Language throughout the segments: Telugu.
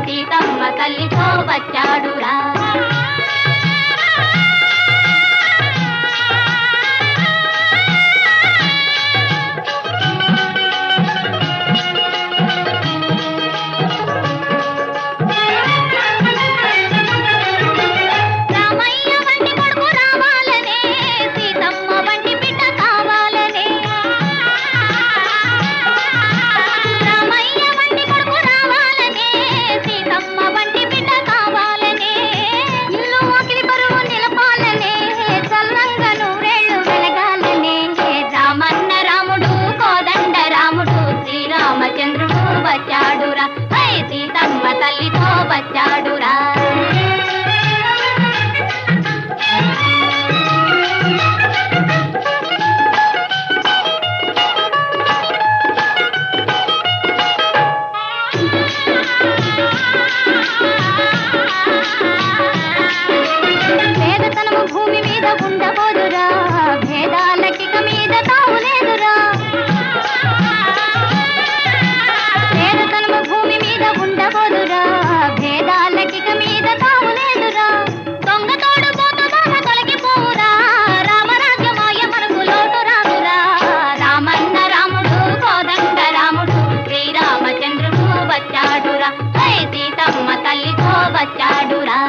సీతమ్మ తల్లితో వచ్చాడురా. వచ్చాడురా సీతమ్మ తల్లితో వచ్చాడురా. పేదతనము భూమి మీద ఉండబోదురా, భేదాలకి మీద తావులేదురా. భూమి మీద ఉండబోదురా, భేదాలకి మీద తావులేదురా. దొంగ తోడు పోతు బాధ తొలగిపోవురా, రామరాజ్యమాయ మనకు లోటు రాదురా. రామన్న రాముడు కోదండ రాముడు శ్రీరామచంద్రుడు వచ్చాడురా, సీతమ్మ తల్లితో వచ్చాడురా.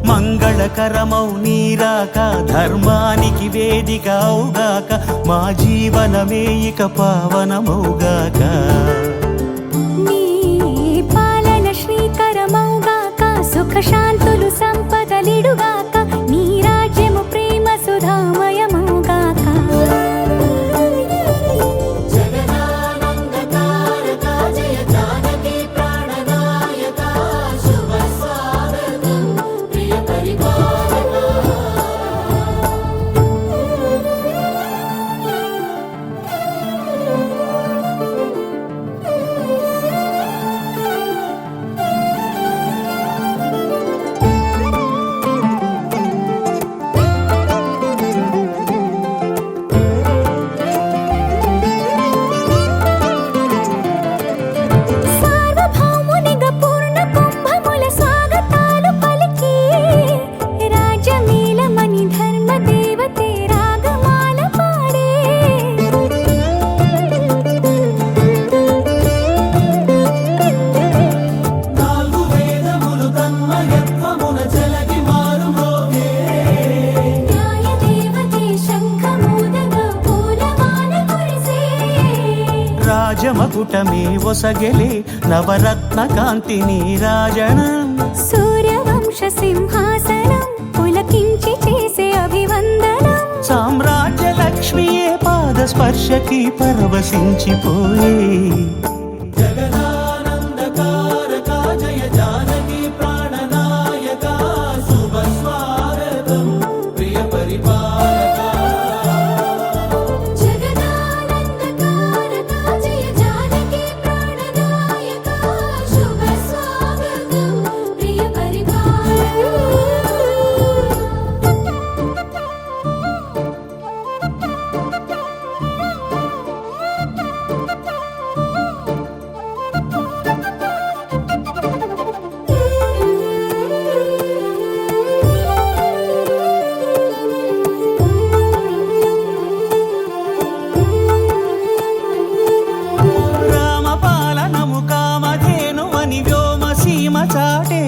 మంగళకరమౌ నీరాక ధర్మానికి వేదికవుగాక మా జీవనమే ఇక పావనమౌగాక. నీ పాలన శ్రీకరమౌగాక సుఖ శాంతులు సంపదలిడుగాక నీ రాజ్యము ప్రేమ సుధామయమౌగాక. కిరీటమే ఒసగెలే నవరత్న కాంతి నీరాజనం సూర్యవంశ సింహాసనం పులకించి చేసే అభివందనం సామ్రాజ్య లక్ష్మియే పాద స్పర్శకి పరవశించిపోయే జగదానందకారక జయ జానకి ప్రాణనాయక శుభ స్వాగతం ప్రియ పరిపాలక జగదానందకారక జయ జానకి ప్రాణనాయక శుభ స్వాగతం ప్రియ రామపాలనము కామధేనువని వ్యోమసీమ చాటే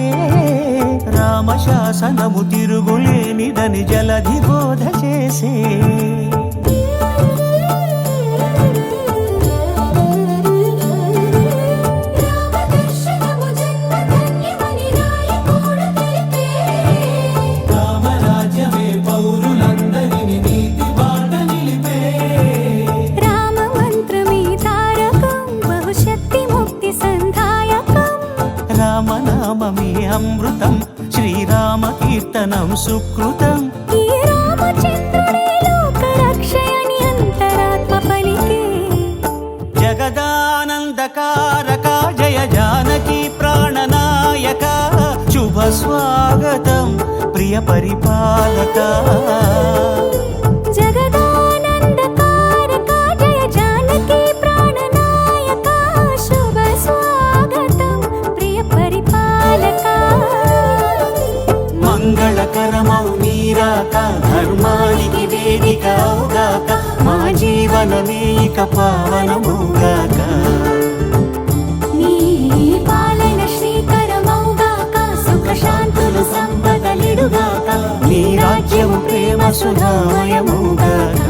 రామశాసనము తిరుగులేనిదని జలధి బోధ చేసే రామదర్శనము జన్మధన్యమని నాయకుడు తెలిపే రామరాజ్యమే పౌరులందరిని నీతి బాట నిలిపే రామ మంత్రమే తారకం బహుశక్తి ముక్తి సంధాయకం రామనామమే అమృతం శ్రీరామ కీర్తనం సుకృతం ఈ రామచంద్రుడే లోక రక్షయని అంతరాత్మ పలికే జగదానందకారక జయ జానకి ప్రాణనాయక శుభ స్వాగతం ప్రియ పరిపాలక జగదానందకారక జయ జానకి ప్రాణనాయక శుభ స్వాగతం ప్రియ పరిపాలక మంగళకరమౌ నీరాక ధర్మానికి వేదిక అవుగాక మా జీవనమే ఇక పావనమౌగాక నీ పాలన శ్రీకరమౌగాక సుఖ శాంతులు సంపదలిడుగాక నీ రాజ్యము ప్రేమ సుధామయమౌగాక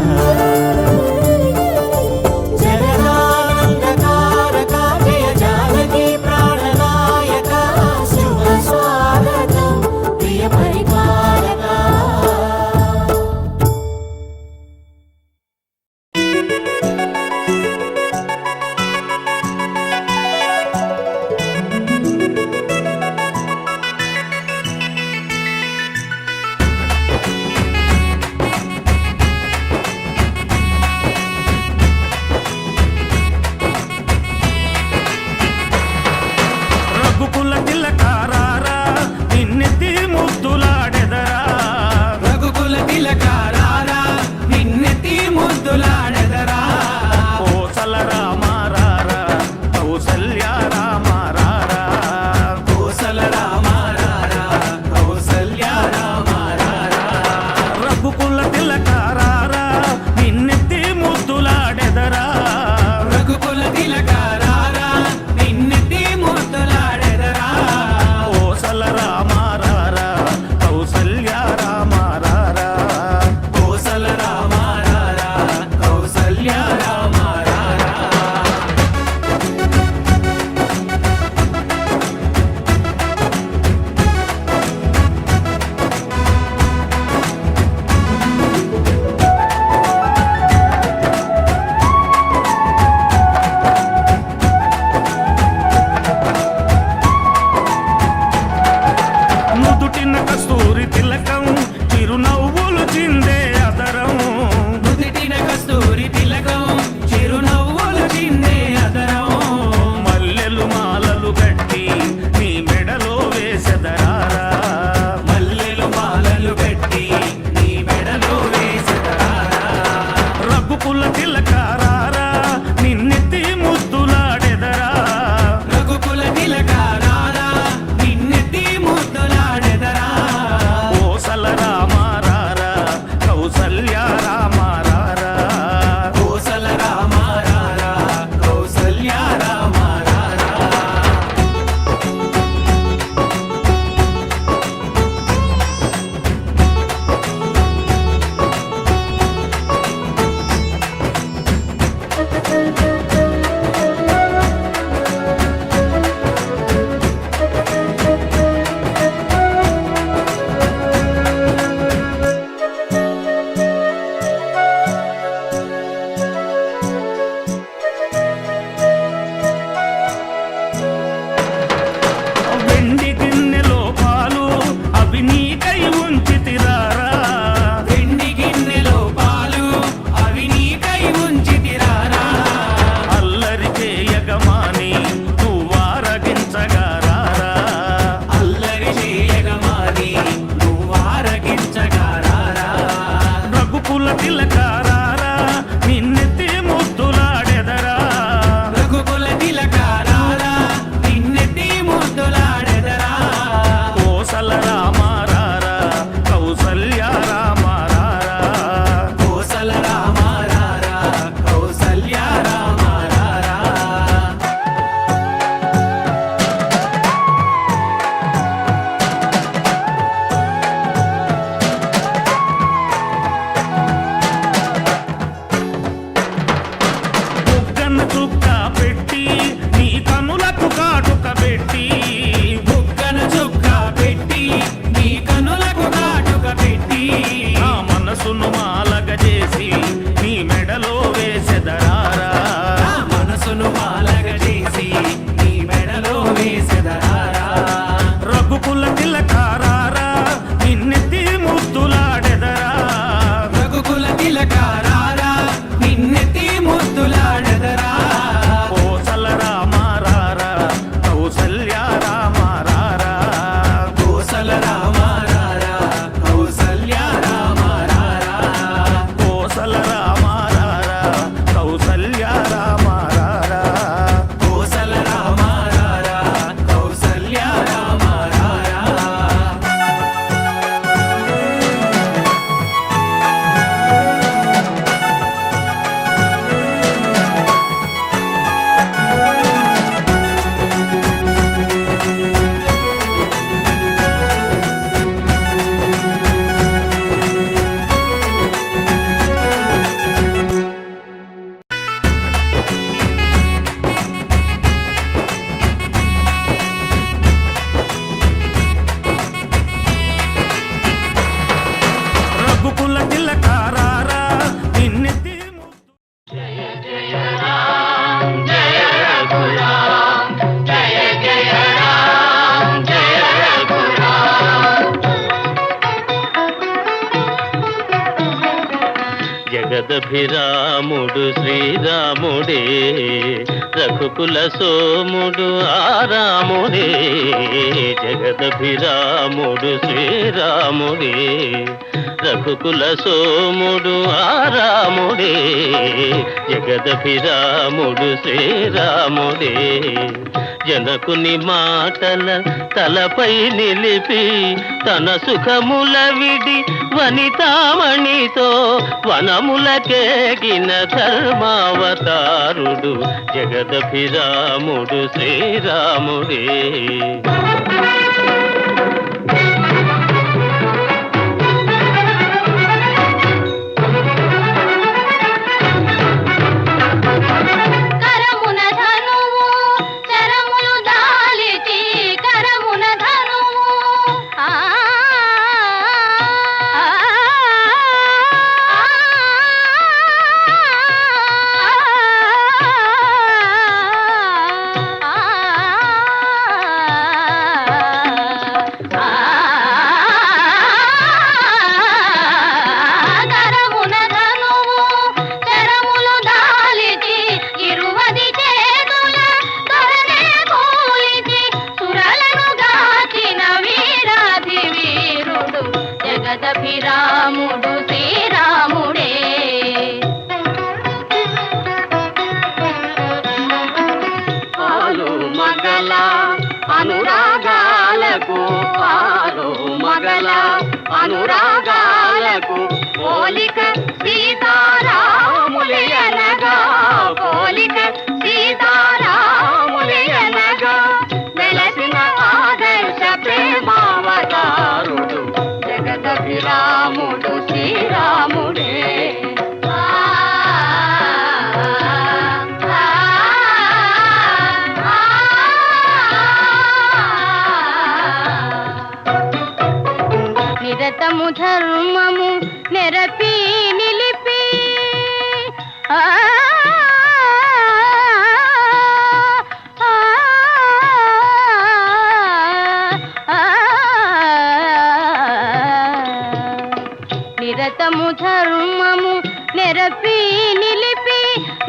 జగదానందకారక జయ జానకి ప్రాణనాయక శుభ స్వాగతం ప్రియ పరిపాలక కౌసల్య రామ రారా కోసల రామ రారా కౌసల్య రామ రారా కోసల రామ రారా కౌసల్య రామ రారా కోసల రామ రారా కౌసల్య రామ రారా రఘుకుల తిలక రారా నిన్నెత్తి జగదభిరాముడు శ్రీరాముడే రఘుకుల సోముడు ఆరాముడే జగదభిరాముడు శ్రీరాముడే రఘుకుల సోముడు ఆరాముడే జగదభిరాముడు శ్రీరాముడే జనకుని మాటల తలపై నిలిపి తన సుఖముల విడి వనితామణితో వనములకేగిన ధర్మావతారుడు జగదభిరాముడు శ్రీరాముడే కరమున ధనువు చరములు దాలిచి కరమున ధనువు కరమున ధనువు చరములు దాలిచి ఇరువది చేతుల ధరణే కూలిచి సురలను గాచిన వీరాధి వీరుడు జగదభిరాముడు శ్రీరాముడే పాలు మగల అనురాగాలకు పాలు మగల అనురాగాలకు పోలిక సీతారాములయనగా పోలిక సీతారాములయనగా వెలసిన ఆదర్శ ప్రేమావతారుడు జగదభిరాముడు శ్రీరాముడే నిరతము ధర్మము నెరపి నిలిపి నిరతము ధర్మము నెరపి నిలిపి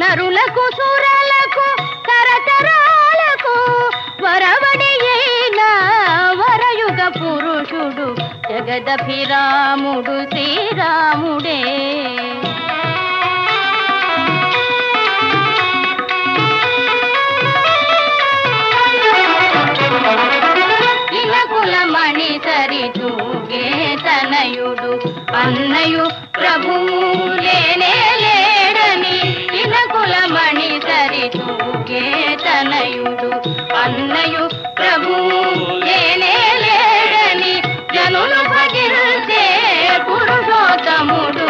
నరులకు సురలకు తరతరాలకు వరవడి అయిన వరయుగ పురుషుడు జగదభిరాముడు శ్రీరాముడే ఇలకుల మణి సరి తూగే తనయుడు అన్నయు ప్రభువు లేనే లేడని ఇలకుల మణి సరి తూగే తనయుడు అన్నయు ప్రభువు లేనే లేడని జనులు భజించే పురుషోత్తముడు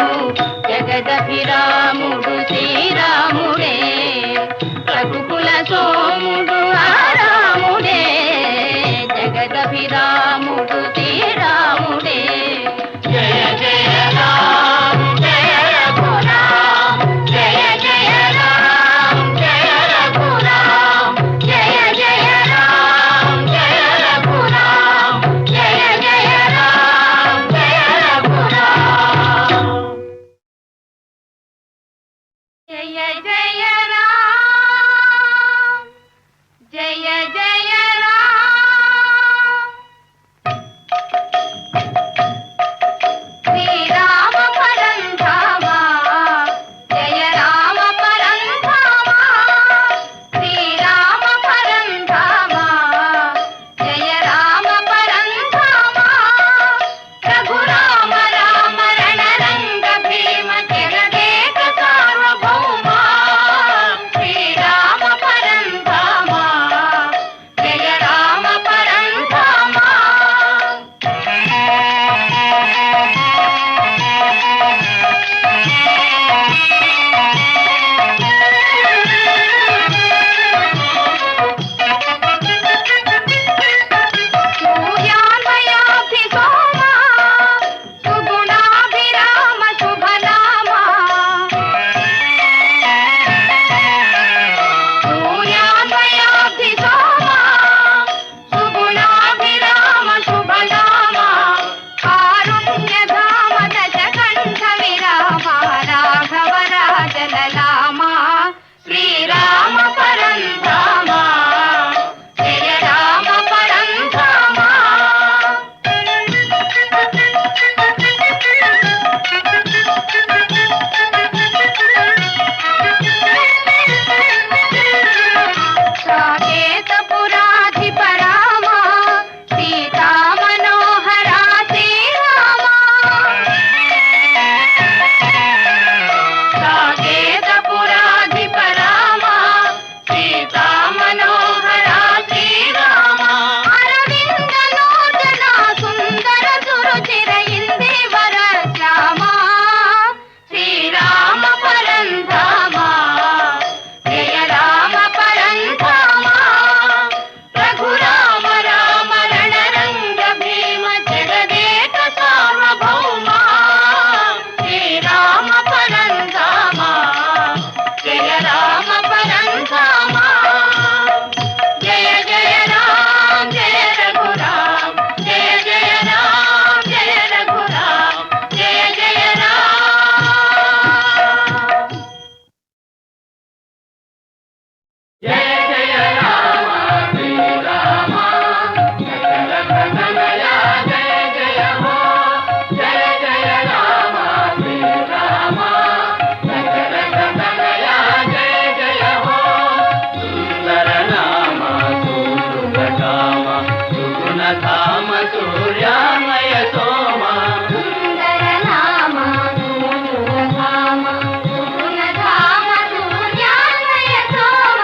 జగదభిరాముడు శ్రీరాముడే రఘుకుల సోముడు ఆరాముడే జగదభిరాముడు శ్రీరాముడే జయ జయ రామ జయ రఘురామ జయ జయ రామ జయ రఘురామ జయ జయ రామ జయ రఘురామ జయ జయ రామ జయ రఘురామ జయ జయ రామ జయ జయ రామ గుణధామ సూర్యామయ సోమ సుందర నామ గుణధామ గుణధామ సూర్యాన్వయ సోమ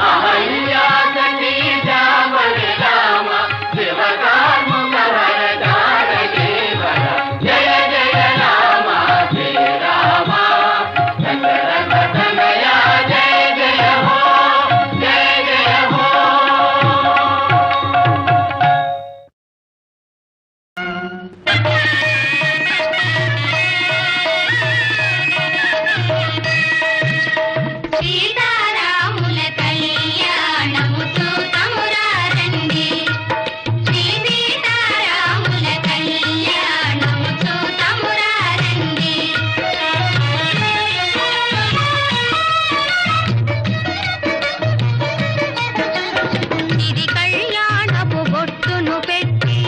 అహల్యా సఖీ జామని రామ శివకార్ముక వరదార దేవర జయ జయ రామ శ్రీరామ దశరథ తనయ జయ జయ హో జయ జయ హో. సీతారాముల కళ్యాణము చూతమురారండి శ్రీ సీతారాముల కళ్యాణము చూతమురారండి ఇది కళ్యాణపు బొట్టును పెట్టి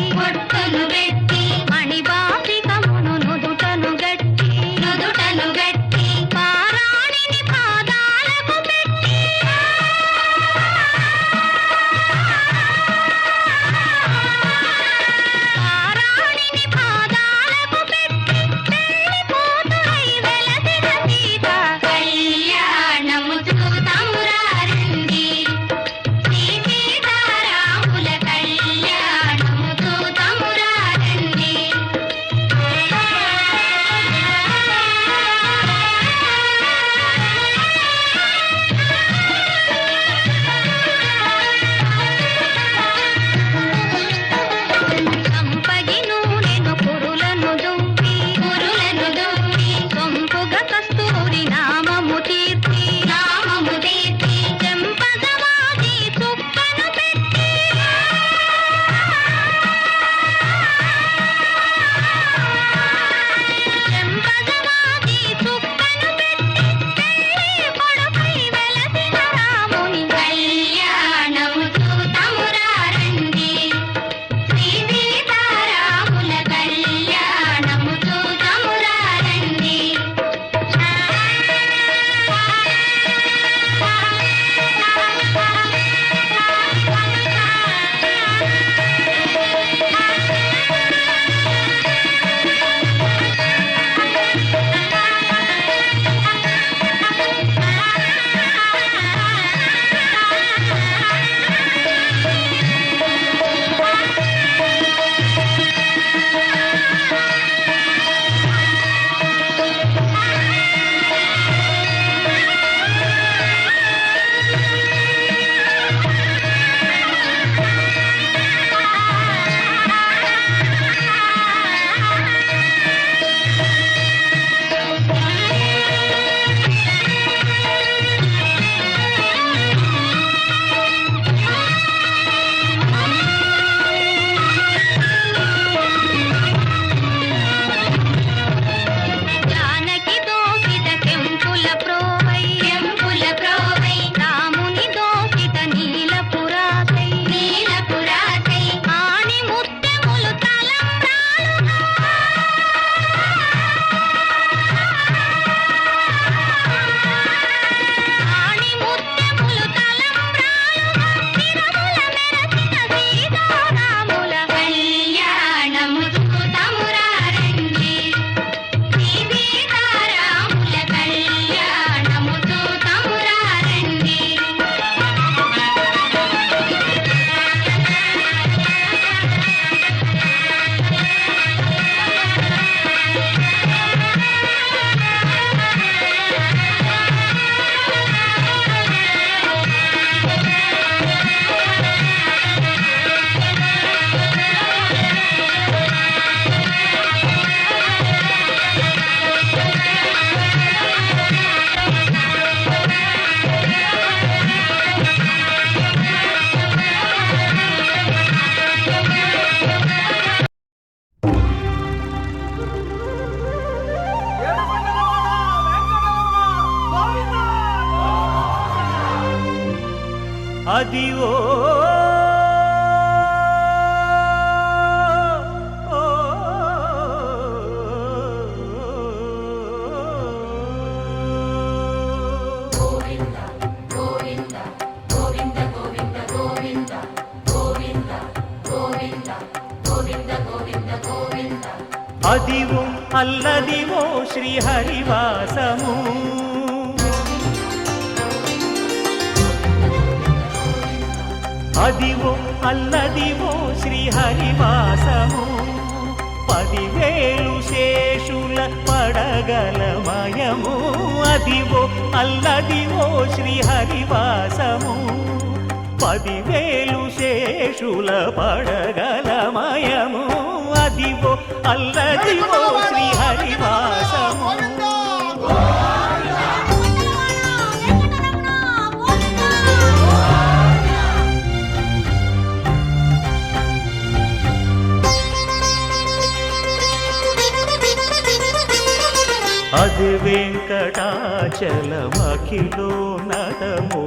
మణిబాసికమును నుదుటను గట్టి పారాణిని పాదాలకు పెట్టి పెళ్లి కూతురై వెలసిన సీత కళ్యాణము చూతమురారండి శ్రీ సీతారాముల కళ్యాణము చూతమురారండి సంపగి నూనెను కురులను దువ్వి సొంపుగ కస్తూరి నామము తీర్చి చెంపగవాది చుక్కను పెట్టి పెళ్లి కొడుకై వెలసిన రాముని కళ్యాణము చూతమురారండి శ్రీ సీతారాముల కళ్యాణము చూతమురారండి జానకి దోసిట కెంపుల ప్రోవై రాముని దోసిట నీలపురాసై ఆణి ముత్యములు తలంబ్రాలుగా తిరుమల మెరసిన సీతారాముల కళ్యాణము చూతమురారండి శ్రీ సీతారాముల కళ్యాణము చూతమురారండి అది ఓ అదివో అల్లదివో శ్రీహరివాసము అదివో అల్లదివో శ్రీహరివాసము 10,000 శేషుల పడగలమయము అదివో అల్లదివో శ్రీహరివాసము 10,000 శేషుల పడగలమయము అదివో అల్లదివో శ్రీహరివాసము అది వెంకటాచలమఖిలోన్నతము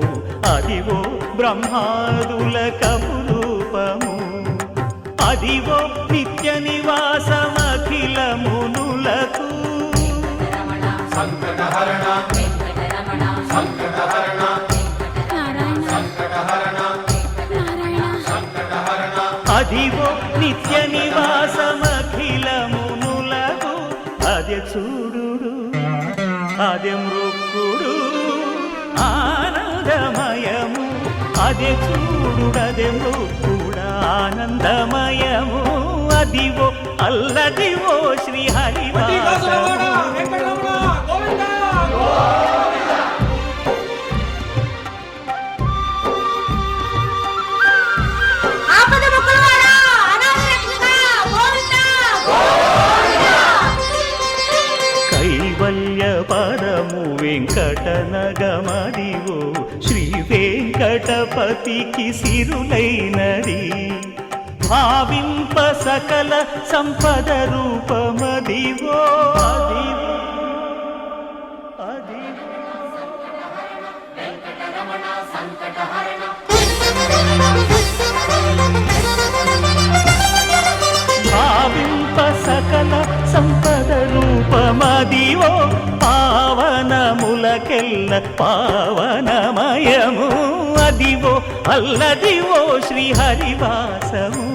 అదివో బ్రహ్మాదుల కపురూపము అదివో నిత్య నివాసమఖిలమునులకు సంకటహరణ సంకటహరణ సంకటహరణ సంకటహరణ అదివో నిత్య నివాసమఖిలమునులకు అదే చూడు అదే మృక్కుడు ఆనందమయము అదే చూడు అదే మృక్కుడు ఆనందమయము అదివో అల్లదివో శ్రీహరివాసము కైవల్య పరము వెంకటనగమదివో శ్రీ వెంకటపతికి సిరులైనది భావింప సకల సంపద రూపమదివో అదివో అదివో భావింప సకల సంపద రూపమదివో పావనములకెల్ల పావనమయము అదివో అల్లదివో శ్రీహరివాసము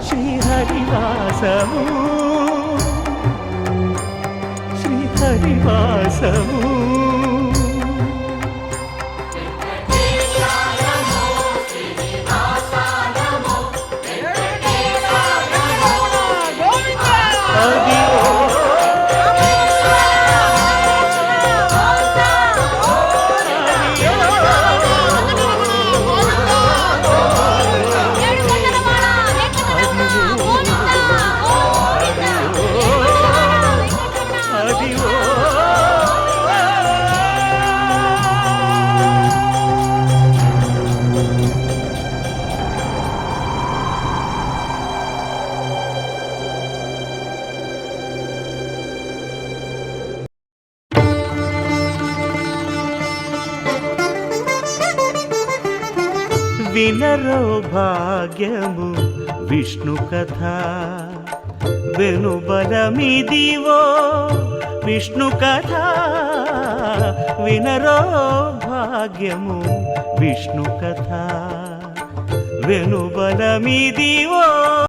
శ్రీహరివాసము శ్రీహరివాసము వినరో భాగ్యము విష్ణు కథ వెనుబలమిదివో విష్ణు కథ వినరో భాగ్యము విష్ణు కథ వెనుబలమిదివో